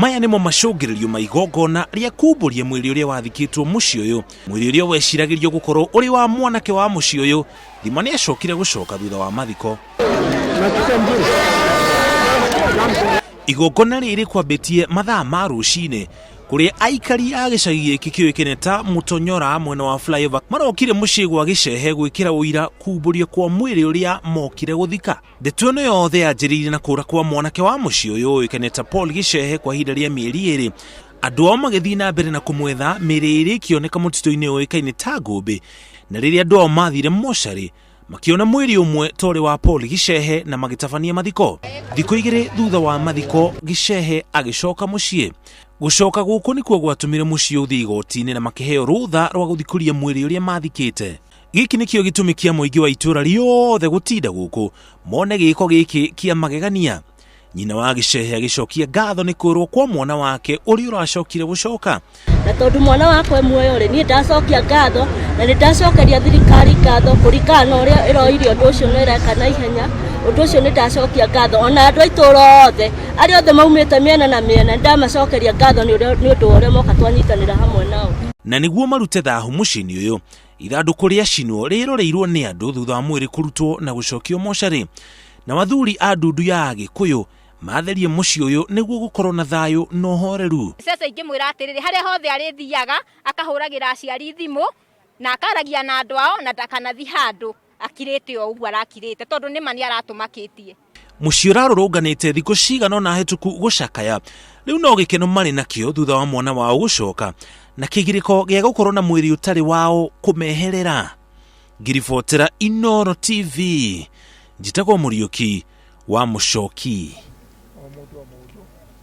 Maya nimo macokire ma igongona ria kumburia mwiri uria wathikitwo mucii uyu, mwiri uria weciragirio gukorwo uri wa mwanake wa mucii uyu. Thima ni acokire gucoka thutha wa mathiko. Igongona riri kwambitie mathaa ma rucini, kuria aikari a gicagi giki kiuikene ta Mutonyora mwena wa flyover marokire mucii gwa Gicheche gwikira uira kumburia kwa mwiri uria mokire guthika. Ndeto ino yothe yanjiriire na kura kwa mwanake wa mucii uyu uikene ta Paul Gicheche kwa ihinda ria mieri iri. Andu ao magithii na mbere na kumwetha mĩĩrĩ ĩrĩ ikioneka mutito-ini uikaine ta ngũmbĩ, na riria andu ao mathire mocarĩ makiona mwiri umwe tori wa Paul Gicheche na magitabania mathiko. Thikũ igĩrĩ thutha wa mathiko, Gicheche agicoka mucii. Gucoka guku nikuo gwatumire mucii uthii igoti-ini na makiheo rutha rwa guthikuria mwiri uria mathikite. Giki nikio gitumi kia muingi wa itura riothe gutinda guku mone giko giki kia magegania. Nyina wa Gicheche agicokia ngatho ni kurwo kwa mwana wake uri uracokire gucoka. Na tondu mwana wakwa muoyo ri ni ndacokia ngatho na ni ndacokeria thirikari ngatho kurikana uria iroirio undu ucio ni reka na ihenya. Undu ucio ni ndacokia ngatho ona andu aitura othe ari othe maumite miena na miena ndamacokeria ngatho ni undu uria moka twanyitanira hamwe nao. Na niguo marute thahu mucii-ini uyu, ithanduku ria cinwo riroreirwo ni andu thutha wa mwiri kurutwo na gucokio mocarĩ. Na Athuri a ndundu ya gikuyu matherie mucii uyu niguo gukorwo na thayu na uhoreru. Sasa ingimwira atiriri haria hothe arithiaga akahuragira aciari thimu na akaragia na andu ao na ndakanathi handu akirite o uguo arakirite tondu ni mani aratumakitie. Mucii urarurunganite thikũ cigana na hituku gucakaya, riu no gikeno mari nakio thutha wa mwana wao gucoka na kigiriko gia gukorwo na mwiri utari wao kumeherera. Ngiribotera Inooro TV, njitagwo Muriuki wa Mucoki.